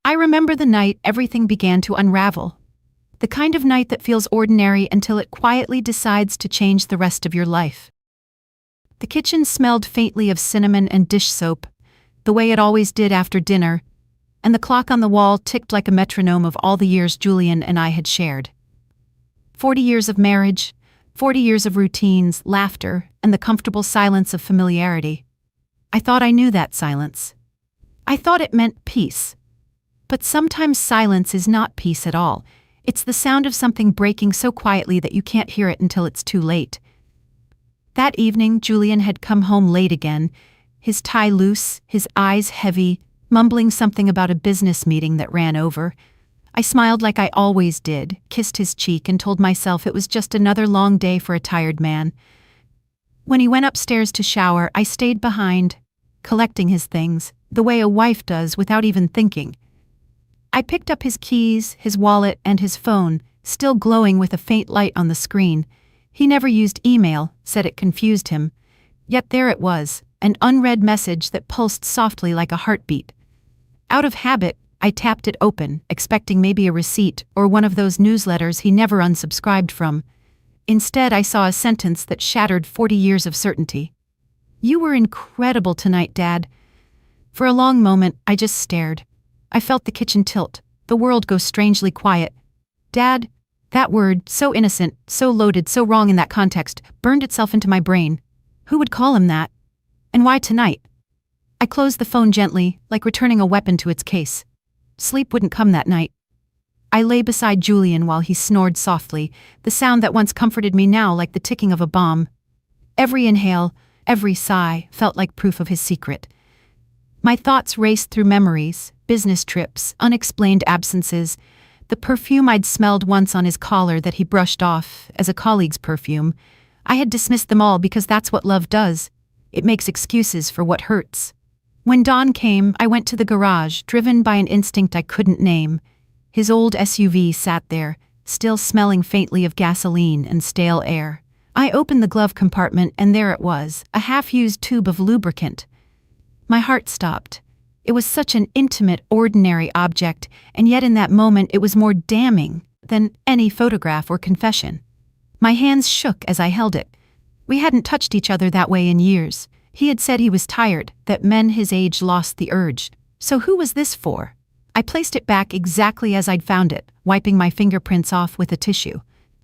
I remember the night everything began to unravel. The kind of night that feels ordinary until it quietly decides to change the rest of your life. The kitchen smelled faintly of cinnamon and dish soap, the way it always did after dinner, and the clock on the wall ticked like a metronome of all the years Julian and I had shared. 40 years of marriage, 40 years of routines, laughter, and the comfortable silence of familiarity. I thought I knew that silence. I thought it meant peace. But sometimes silence is not peace at all. It's the sound of something breaking so quietly that you can't hear it until it's too late. That evening, Julian had come home late again, his tie loose, his eyes heavy, mumbling something about a business meeting that ran over. I smiled like I always did, kissed his cheek, and told myself it was just another long day for a tired man. When he went upstairs to shower, I stayed behind, collecting his things, the way a wife does without even thinking. I picked up his keys, his wallet, and his phone, still glowing with a faint light on the screen. He never used email, said it confused him. Yet there it was, an unread message that pulsed softly like a heartbeat. Out of habit, I tapped it open, expecting maybe a receipt or one of those newsletters he never unsubscribed from. Instead, I saw a sentence that shattered 40 years of certainty. "You were incredible tonight, Dad." For a long moment, I just stared. I felt the kitchen tilt, the world go strangely quiet. Dad, that word, so innocent, so loaded, so wrong in that context, burned itself into my brain. Who would call him that? And why tonight? I closed the phone gently, like returning a weapon to its case. Sleep wouldn't come that night. I lay beside Julian while he snored softly, the sound that once comforted me now like the ticking of a bomb. Every inhale, every sigh, felt like proof of his secret. My thoughts raced through memories, business trips, unexplained absences, the perfume I'd smelled once on his collar that he brushed off as a colleague's perfume. I had dismissed them all because that's what love does. It makes excuses for what hurts. When dawn came, I went to the garage, driven by an instinct I couldn't name. His old SUV sat there, still smelling faintly of gasoline and stale air. I opened the glove compartment and there it was, a half-used tube of lubricant. My heart stopped. It was such an intimate, ordinary object, and yet in that moment it was more damning than any photograph or confession. My hands shook as I held it. We hadn't touched each other that way in years. He had said he was tired, that men his age lost the urge. So who was this for? I placed it back exactly as I'd found it, wiping my fingerprints off with a tissue.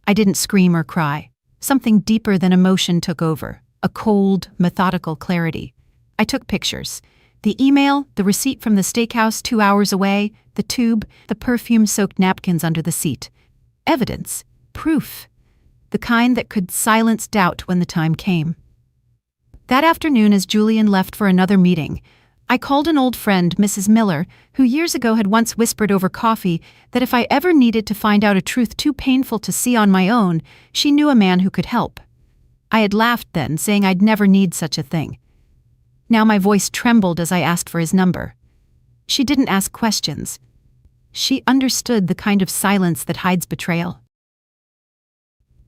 I didn't scream or cry. Something deeper than emotion took over, a cold, methodical clarity. I took pictures. The email, the receipt from the steakhouse 2 hours away, the tube, the perfume-soaked napkins under the seat. Evidence. Proof. The kind that could silence doubt when the time came. That afternoon, as Julian left for another meeting, I called an old friend, Mrs. Miller, who years ago had once whispered over coffee that if I ever needed to find out a truth too painful to see on my own, she knew a man who could help. I had laughed then, saying I'd never need such a thing. Now my voice trembled as I asked for his number. She didn't ask questions. She understood the kind of silence that hides betrayal.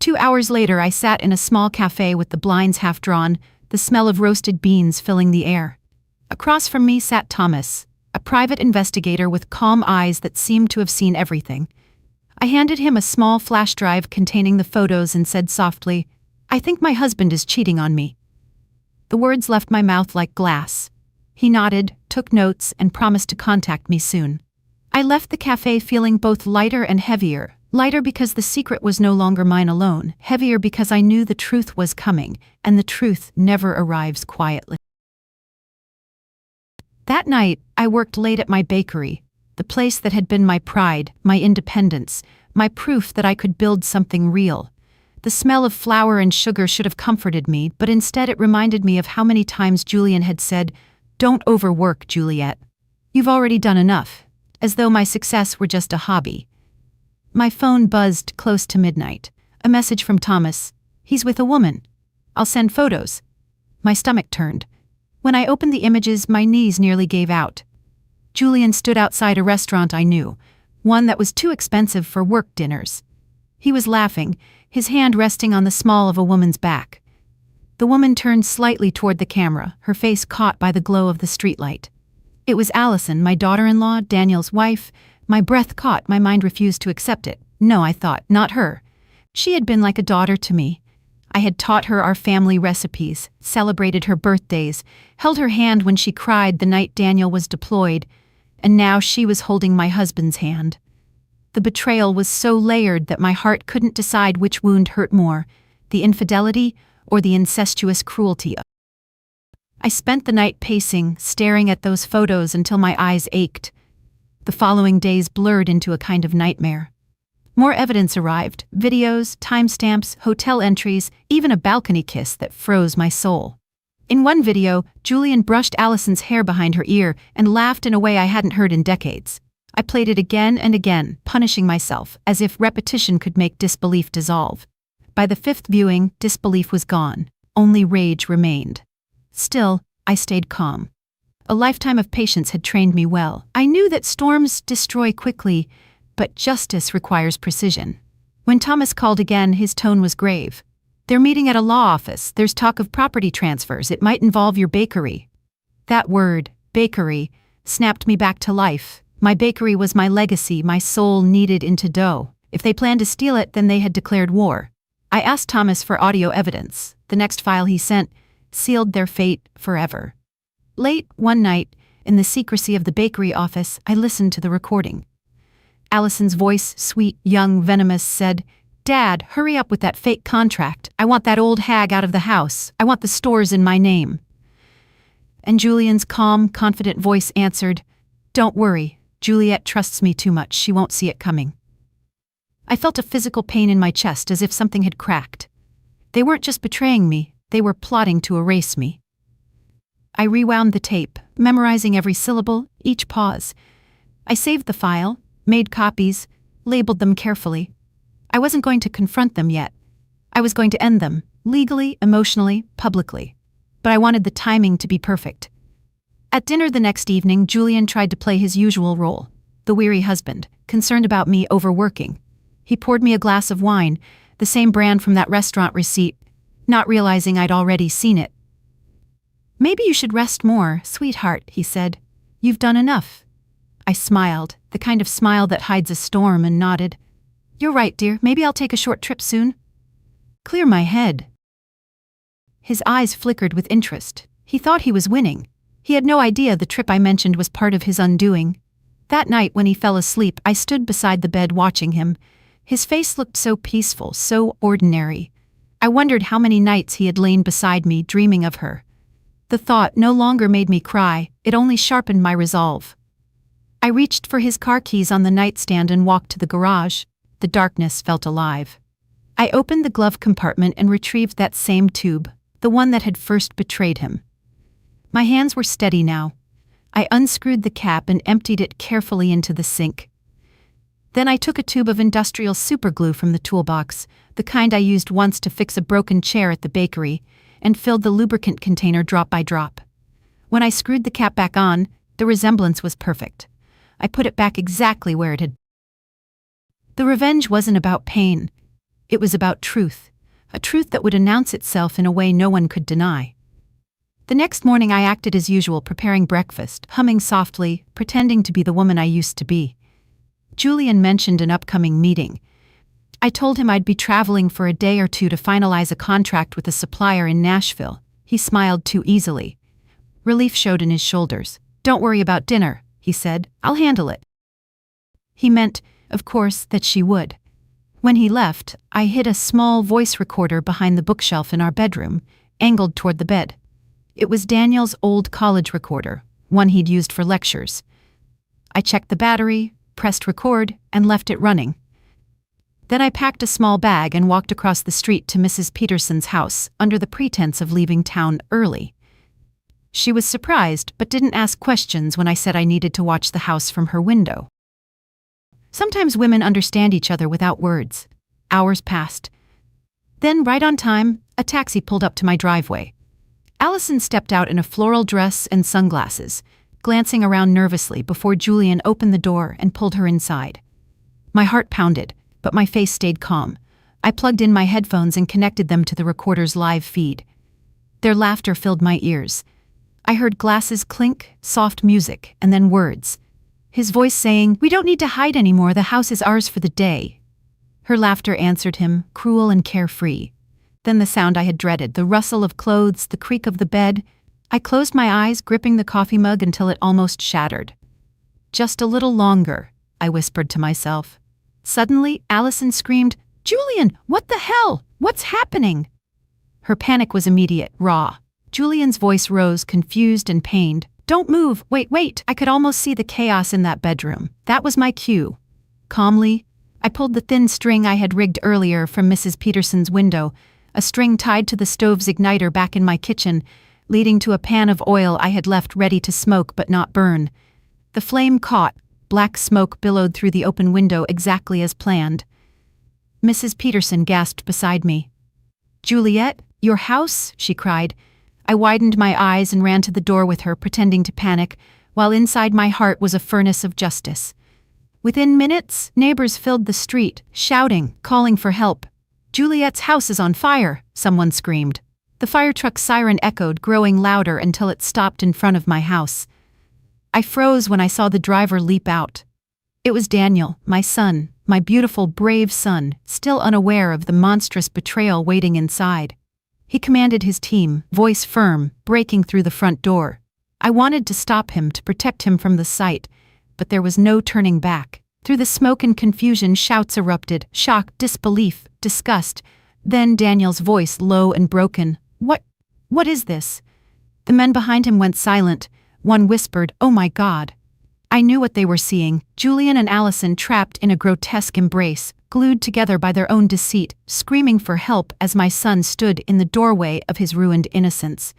2 hours later, I sat in a small cafe with the blinds half drawn, the smell of roasted beans filling the air. Across from me sat Thomas, a private investigator with calm eyes that seemed to have seen everything. I handed him a small flash drive containing the photos and said softly, "I think my husband is cheating on me." The words left my mouth like glass. He nodded, took notes, and promised to contact me soon. I left the cafe feeling both lighter and heavier. Lighter because the secret was no longer mine alone, heavier because I knew the truth was coming, and the truth never arrives quietly. That night, I worked late at my bakery, the place that had been my pride, my independence, my proof that I could build something real. The smell of flour and sugar should have comforted me, but instead it reminded me of how many times Julian had said, "Don't overwork, Juliet. You've already done enough," as though my success were just a hobby. My phone buzzed close to midnight. A message from Thomas. "He's with a woman. I'll send photos." My stomach turned. When I opened the images, my knees nearly gave out. Julian stood outside a restaurant I knew, one that was too expensive for work dinners. He was laughing, his hand resting on the small of a woman's back. The woman turned slightly toward the camera, her face caught by the glow of the streetlight. It was Allison, my daughter-in-law, Daniel's wife. My breath caught, my mind refused to accept it. No, I thought, not her. She had been like a daughter to me. I had taught her our family recipes, celebrated her birthdays, held her hand when she cried the night Daniel was deployed, and now she was holding my husband's hand. The betrayal was so layered that my heart couldn't decide which wound hurt more, the infidelity or the incestuous cruelty. I spent the night pacing, staring at those photos until my eyes ached. The following days blurred into a kind of nightmare. More evidence arrived, videos, timestamps, hotel entries, even a balcony kiss that froze my soul. In one video, Julian brushed Allison's hair behind her ear and laughed in a way I hadn't heard in decades. I played it again and again, punishing myself, as if repetition could make disbelief dissolve. By the fifth viewing, disbelief was gone. Only rage remained. Still, I stayed calm. A lifetime of patience had trained me well. I knew that storms destroy quickly, but justice requires precision. When Thomas called again, his tone was grave. "They're meeting at a law office. There's talk of property transfers. It might involve your bakery." That word, bakery, snapped me back to life. My bakery was my legacy, my soul kneaded into dough. If they planned to steal it, then they had declared war. I asked Thomas for audio evidence. The next file he sent sealed their fate forever. Late one night, in the secrecy of the bakery office, I listened to the recording. Allison's voice, sweet, young, venomous, said, "Dad, hurry up with that fake contract. I want that old hag out of the house. I want the stores in my name." And Julian's calm, confident voice answered, "Don't worry. Juliet trusts me too much. She won't see it coming." I felt a physical pain in my chest as if something had cracked. They weren't just betraying me, they were plotting to erase me. I rewound the tape, memorizing every syllable, each pause. I saved the file, made copies, labeled them carefully. I wasn't going to confront them yet. I was going to end them, legally, emotionally, publicly. But I wanted the timing to be perfect. At dinner the next evening, Julian tried to play his usual role, the weary husband, concerned about me overworking. He poured me a glass of wine, the same brand from that restaurant receipt, not realizing I'd already seen it. "Maybe you should rest more, sweetheart," he said. "You've done enough." I smiled, the kind of smile that hides a storm, and nodded. "You're right, dear. Maybe I'll take a short trip soon." "Clear my head." His eyes flickered with interest. He thought he was winning. He had no idea the trip I mentioned was part of his undoing. That night when he fell asleep, I stood beside the bed watching him. His face looked so peaceful, so ordinary. I wondered how many nights he had lain beside me, dreaming of her. The thought no longer made me cry, it only sharpened my resolve. I reached for his car keys on the nightstand and walked to the garage. The darkness felt alive. I opened the glove compartment and retrieved that same tube, the one that had first betrayed him. My hands were steady now. I unscrewed the cap and emptied it carefully into the sink. Then I took a tube of industrial superglue from the toolbox, the kind I used once to fix a broken chair at the bakery, and filled the lubricant container drop by drop. When I screwed the cap back on, the resemblance was perfect. I put it back exactly where it had. The revenge wasn't about pain. It was about truth, a truth that would announce itself in a way no one could deny. The next morning I acted as usual, preparing breakfast, humming softly, pretending to be the woman I used to be. Julian mentioned an upcoming meeting. I told him I'd be traveling for a day or two to finalize a contract with a supplier in Nashville. He smiled too easily. Relief showed in his shoulders. "Don't worry about dinner," he said. "I'll handle it." He meant, of course, that she would. When he left, I hid a small voice recorder behind the bookshelf in our bedroom, angled toward the bed. It was Daniel's old college recorder, one he'd used for lectures. I checked the battery, pressed record, and left it running. Then I packed a small bag and walked across the street to Mrs. Peterson's house, under the pretense of leaving town early. She was surprised, but didn't ask questions when I said I needed to watch the house from her window. Sometimes women understand each other without words. Hours passed. Then, right on time, a taxi pulled up to my driveway. Allison stepped out in a floral dress and sunglasses, glancing around nervously before Julian opened the door and pulled her inside. My heart pounded, but my face stayed calm. I plugged in my headphones and connected them to the recorder's live feed. Their laughter filled my ears. I heard glasses clink, soft music, and then words. His voice saying, "We don't need to hide anymore, the house is ours for the day." Her laughter answered him, cruel and carefree. Then the sound I had dreaded, the rustle of clothes, the creak of the bed. I closed my eyes, gripping the coffee mug until it almost shattered. "Just a little longer," I whispered to myself. Suddenly, Allison screamed, "Julian, what the hell? What's happening?" Her panic was immediate, raw. Julian's voice rose, confused and pained. "Don't move, wait. I could almost see the chaos in that bedroom. That was my cue." Calmly, I pulled the thin string I had rigged earlier from Mrs. Peterson's window, a string tied to the stove's igniter back in my kitchen, leading to a pan of oil I had left ready to smoke but not burn. The flame caught, black smoke billowed through the open window exactly as planned. Mrs. Peterson gasped beside me. "Juliet, your house?" she cried. I widened my eyes and ran to the door with her, pretending to panic, while inside my heart was a furnace of justice. Within minutes, neighbors filled the street, shouting, calling for help. "Juliet's house is on fire," someone screamed. The fire truck's siren echoed, growing louder until it stopped in front of my house. I froze when I saw the driver leap out. It was Daniel, my son, my beautiful, brave son, still unaware of the monstrous betrayal waiting inside. He commanded his team, voice firm, breaking through the front door. I wanted to stop him, to protect him from the sight, but there was no turning back. Through the smoke and confusion, shouts erupted, shock, disbelief, disgust. Then Daniel's voice, low and broken. What is this?" The men behind him went silent. One whispered, "Oh my God." I knew what they were seeing. Julian and Allison trapped in a grotesque embrace, glued together by their own deceit, screaming for help as my son stood in the doorway of his ruined innocence.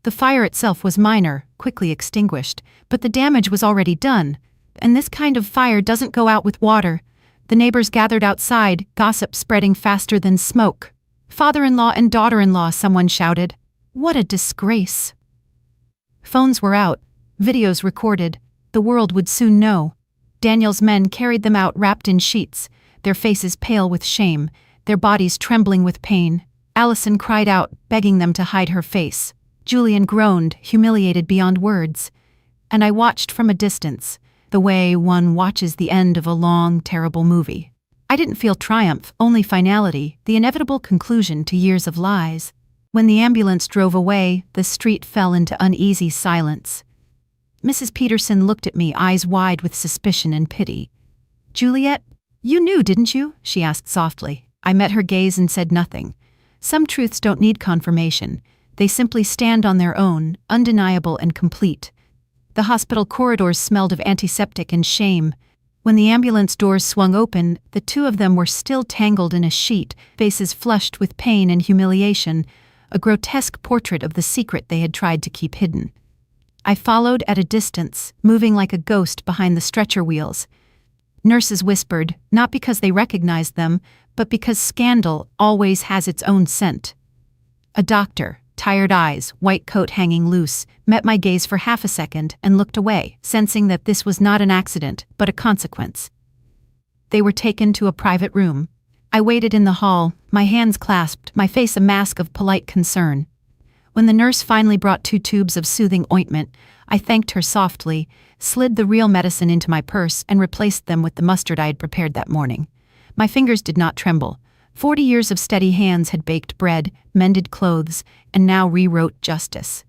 The fire itself was minor, quickly extinguished, but the damage was already done. And this kind of fire doesn't go out with water. The neighbors gathered outside, gossip spreading faster than smoke. "Father-in-law and daughter-in-law," someone shouted. What a disgrace. Phones were out, videos recorded. The world would soon know. Daniel's men carried them out wrapped in sheets, their faces pale with shame, their bodies trembling with pain. Allison cried out, begging them to hide her face. Julian groaned, humiliated beyond words. And I watched from a distance, the way one watches the end of a long, terrible movie. I didn't feel triumph, only finality, the inevitable conclusion to years of lies. When the ambulance drove away, the street fell into uneasy silence. Mrs. Peterson looked at me, eyes wide with suspicion and pity. "Juliet, you knew, didn't you?" she asked softly. I met her gaze and said nothing. Some truths don't need confirmation. They simply stand on their own, undeniable and complete. The hospital corridors smelled of antiseptic and shame. When the ambulance doors swung open, the two of them were still tangled in a sheet, faces flushed with pain and humiliation, a grotesque portrait of the secret they had tried to keep hidden. I followed at a distance, moving like a ghost behind the stretcher wheels. Nurses whispered, not because they recognized them, but because scandal always has its own scent. A doctor, tired eyes, white coat hanging loose, met my gaze for half a second and looked away, sensing that this was not an accident, but a consequence. They were taken to a private room. I waited in the hall, my hands clasped, my face a mask of polite concern. When the nurse finally brought 2 tubes of soothing ointment, I thanked her softly, slid the real medicine into my purse and replaced them with the mustard I had prepared that morning. My fingers did not tremble. 40 years of steady hands had baked bread, mended clothes, and now rewrote justice.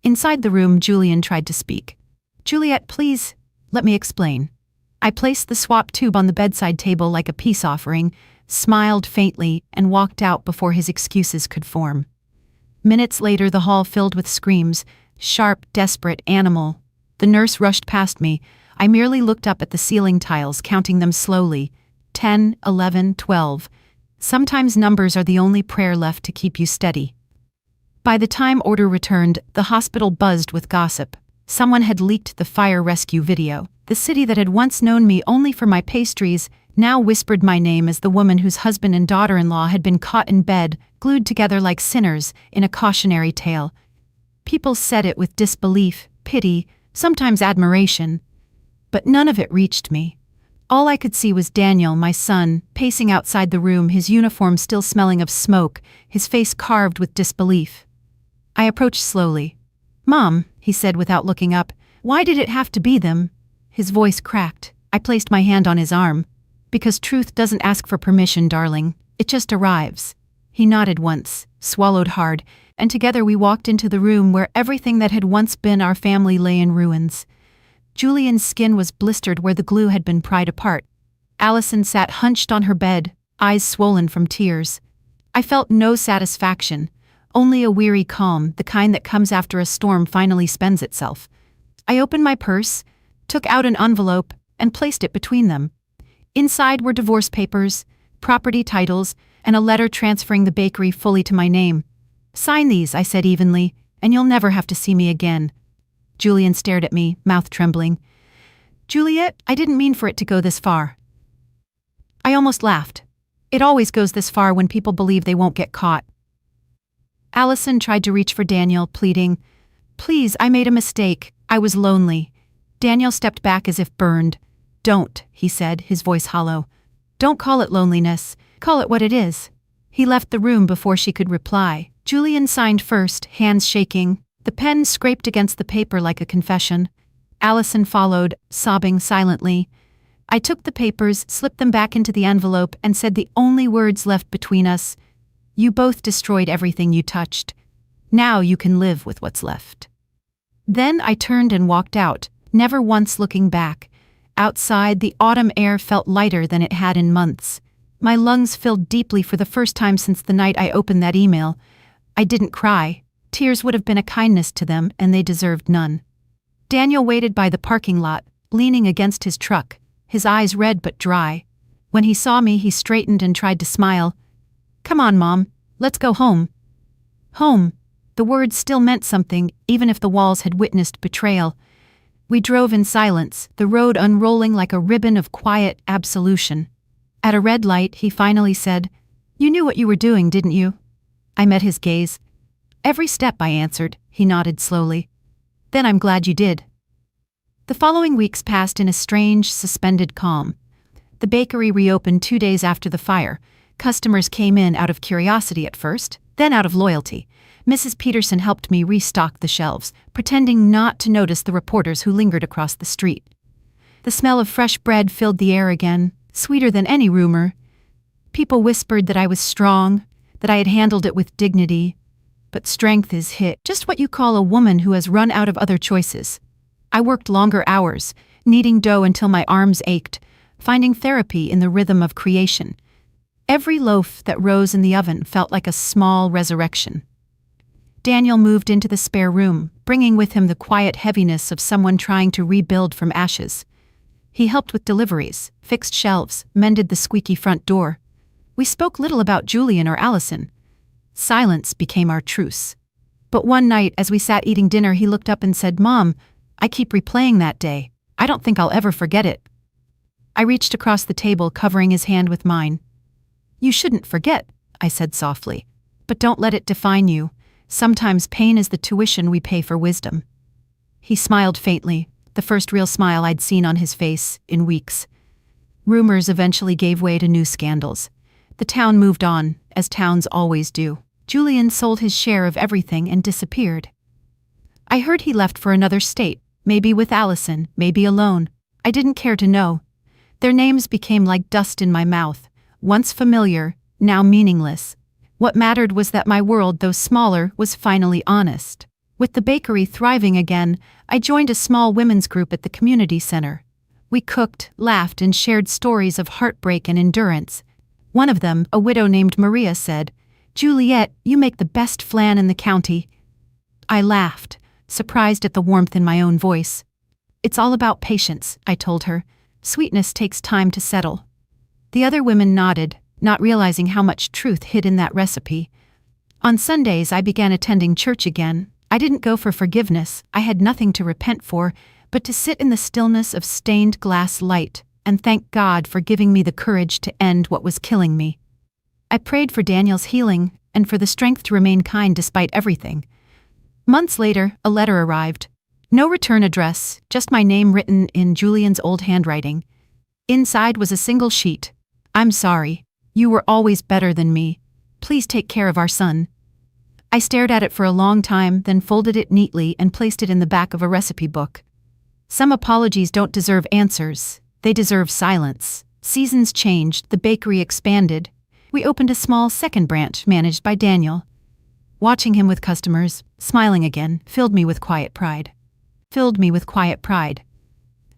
Inside the room, Julian tried to speak. "Juliet, please, let me explain." I placed the swap tube on the bedside table like a peace offering, smiled faintly, and walked out before his excuses could form. Minutes later, the hall filled with screams, sharp, desperate, animal. The nurse rushed past me. I merely looked up at the ceiling tiles, counting them slowly. 10, 11, 12. Sometimes numbers are the only prayer left to keep you steady. By the time order returned, the hospital buzzed with gossip. Someone had leaked the fire rescue video. The city that had once known me only for my pastries now whispered my name as the woman whose husband and daughter-in-law had been caught in bed, glued together like sinners, in a cautionary tale. People said it with disbelief, pity, sometimes admiration. But none of it reached me. All I could see was Daniel, my son, pacing outside the room, his uniform still smelling of smoke, his face carved with disbelief. I approached slowly. "Mom," he said without looking up, "why did it have to be them?" His voice cracked. I placed my hand on his arm. "Because truth doesn't ask for permission, darling. It just arrives." He nodded once, swallowed hard, and together we walked into the room where everything that had once been our family lay in ruins. Julian's skin was blistered where the glue had been pried apart. Allison sat hunched on her bed, eyes swollen from tears. I felt no satisfaction, only a weary calm, the kind that comes after a storm finally spends itself. I opened my purse, took out an envelope, and placed it between them. Inside were divorce papers, property titles, and a letter transferring the bakery fully to my name. "Sign these," I said evenly, "and you'll never have to see me again." Julian stared at me, mouth trembling. "Juliet, I didn't mean for it to go this far." I almost laughed. It always goes this far when people believe they won't get caught. Allison tried to reach for Daniel, pleading, "Please, I made a mistake. I was lonely." Daniel stepped back as if burned. "Don't," he said, his voice hollow. "Don't call it loneliness. Call it what it is." He left the room before she could reply. Julian signed first, hands shaking. The pen scraped against the paper like a confession. Allison followed, sobbing silently. I took the papers, slipped them back into the envelope, and said the only words left between us: "You both destroyed everything you touched. Now you can live with what's left." Then I turned and walked out, never once looking back. Outside, the autumn air felt lighter than it had in months. My lungs filled deeply for the first time since the night I opened that email. I didn't cry. Tears would have been a kindness to them, and they deserved none. Daniel waited by the parking lot, leaning against his truck, his eyes red but dry. When he saw me, he straightened and tried to smile. "Come on, Mom. Let's go home." Home. The word still meant something, even if the walls had witnessed betrayal. We drove in silence, the road unrolling like a ribbon of quiet absolution. At a red light, he finally said, "You knew what you were doing, didn't you?" I met his gaze. "Every step," I answered. He nodded slowly. "Then I'm glad you did." The following weeks passed in a strange, suspended calm. The bakery reopened 2 days after the fire. Customers came in out of curiosity at first, then out of loyalty. Mrs. Peterson helped me restock the shelves, pretending not to notice the reporters who lingered across the street. The smell of fresh bread filled the air again, sweeter than any rumor. People whispered that I was strong, that I had handled it with dignity. But strength is just what you call a woman who has run out of other choices. I worked longer hours, kneading dough until my arms ached, finding therapy in the rhythm of creation. Every loaf that rose in the oven felt like a small resurrection. Daniel moved into the spare room, bringing with him the quiet heaviness of someone trying to rebuild from ashes. He helped with deliveries, fixed shelves, mended the squeaky front door. We spoke little about Julian or Allison. Silence became our truce. But one night, as we sat eating dinner, he looked up and said, "Mom, I keep replaying that day. I don't think I'll ever forget it." I reached across the table, covering his hand with mine. "You shouldn't forget," I said softly. "But don't let it define you. Sometimes pain is the tuition we pay for wisdom." He smiled faintly, the first real smile I'd seen on his face in weeks. Rumors eventually gave way to new scandals. The town moved on, as towns always do. Julian sold his share of everything and disappeared. I heard he left for another state, maybe with Allison, maybe alone. I didn't care to know. Their names became like dust in my mouth, once familiar, now meaningless. What mattered was that my world, though smaller, was finally honest. With the bakery thriving again, I joined a small women's group at the community center. We cooked, laughed, and shared stories of heartbreak and endurance. One of them, a widow named Maria, said, "Juliet, you make the best flan in the county." I laughed, surprised at the warmth in my own voice. "It's all about patience," I told her. "Sweetness takes time to settle." The other women nodded, not realizing how much truth hid in that recipe. On Sundays, I began attending church again. I didn't go for forgiveness, I had nothing to repent for, but to sit in the stillness of stained glass light and thank God for giving me the courage to end what was killing me. I prayed for Daniel's healing and for the strength to remain kind despite everything. Months later, a letter arrived. No return address, just my name written in Julian's old handwriting. Inside was a single sheet. "I'm sorry. You were always better than me. Please take care of our son." I stared at it for a long time, then folded it neatly and placed it in the back of a recipe book. Some apologies don't deserve answers, they deserve silence. Seasons changed, the bakery expanded. We opened a small second branch managed by Daniel. Watching him with customers, smiling again, filled me with quiet pride.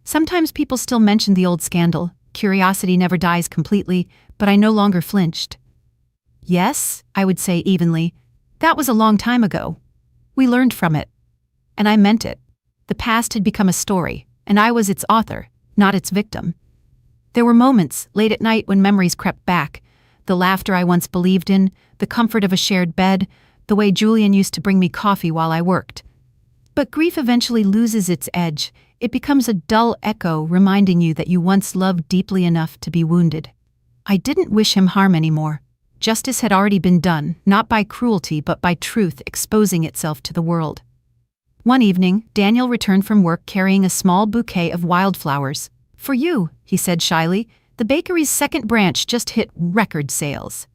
Sometimes people still mention the old scandal. Curiosity never dies completely, but I no longer flinched. Yes, I would say evenly. That was a long time ago. We learned from it. And I meant it. The past had become a story, and I was its author, not its victim. There were moments, late at night, when memories crept back. The laughter I once believed in, the comfort of a shared bed, the way Julian used to bring me coffee while I worked. But grief eventually loses its edge. It becomes a dull echo reminding you that you once loved deeply enough to be wounded. I didn't wish him harm anymore. Justice had already been done, not by cruelty but by truth exposing itself to the world. One evening, Daniel returned from work carrying a small bouquet of wildflowers. "For you," he said shyly, "the bakery's second branch just hit record sales."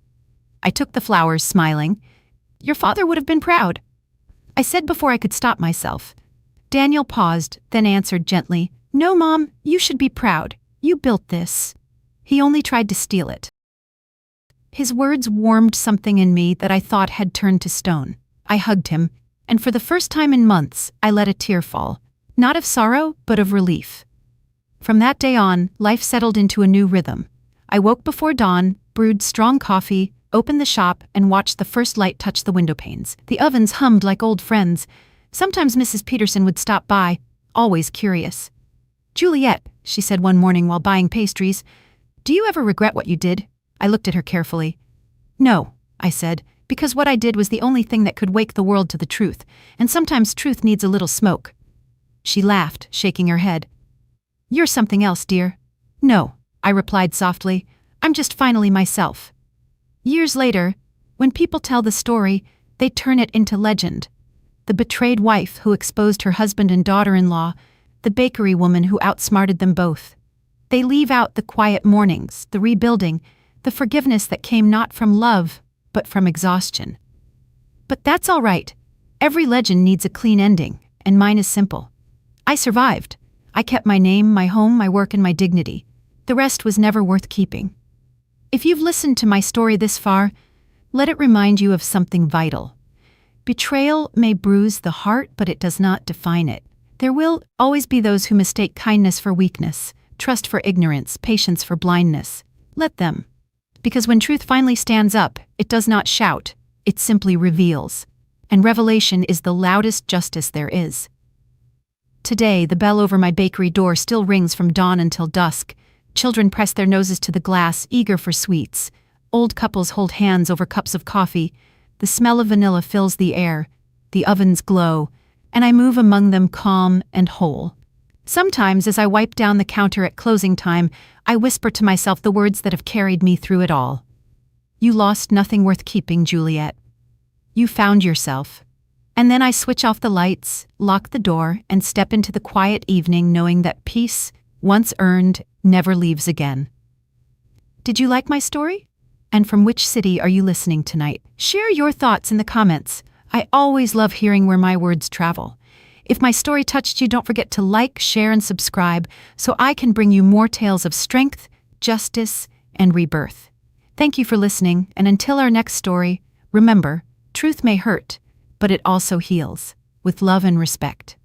I took the flowers, smiling. "Your father would have been proud," I said before I could stop myself. Daniel paused, then answered gently, "No, Mom, you should be proud. You built this." He only tried to steal it. His words warmed something in me that I thought had turned to stone. I hugged him, and for the first time in months, I let a tear fall. Not of sorrow, but of relief. From that day on, life settled into a new rhythm. I woke before dawn, brewed strong coffee, opened the shop, and watched the first light touch the window panes. The ovens hummed like old friends. Sometimes Mrs. Peterson would stop by, always curious. "Juliet," she said one morning while buying pastries, "do you ever regret what you did?" I looked at her carefully. "No," I said, "because what I did was the only thing that could wake the world to the truth, and sometimes truth needs a little smoke." She laughed, shaking her head. "You're something else, dear." "No," I replied softly, "I'm just finally myself." Years later, when people tell the story, they turn it into legend. The betrayed wife who exposed her husband and daughter-in-law, the bakery woman who outsmarted them both. They leave out the quiet mornings, the rebuilding, the forgiveness that came not from love, but from exhaustion. But that's all right. Every legend needs a clean ending, and mine is simple. I survived. I kept my name, my home, my work, and my dignity. The rest was never worth keeping. If you've listened to my story this far, let it remind you of something vital. Betrayal may bruise the heart, but it does not define it. There will always be those who mistake kindness for weakness, trust for ignorance, patience for blindness. Let them. Because when truth finally stands up, it does not shout, it simply reveals. And revelation is the loudest justice there is. Today, the bell over my bakery door still rings from dawn until dusk. Children press their noses to the glass, eager for sweets. Old couples hold hands over cups of coffee. The smell of vanilla fills the air. The ovens glow, and I move among them calm and whole. Sometimes, as I wipe down the counter at closing time, I whisper to myself the words that have carried me through it all. You lost nothing worth keeping, Juliet. You found yourself. And then I switch off the lights, lock the door, and step into the quiet evening knowing that peace, once earned, never leaves again. Did you like my story? And from which city are you listening tonight? Share your thoughts in the comments. I always love hearing where my words travel. If my story touched you, don't forget to like, share, and subscribe so I can bring you more tales of strength, justice, and rebirth. Thank you for listening, and until our next story, remember, truth may hurt, but it also heals. With love and respect.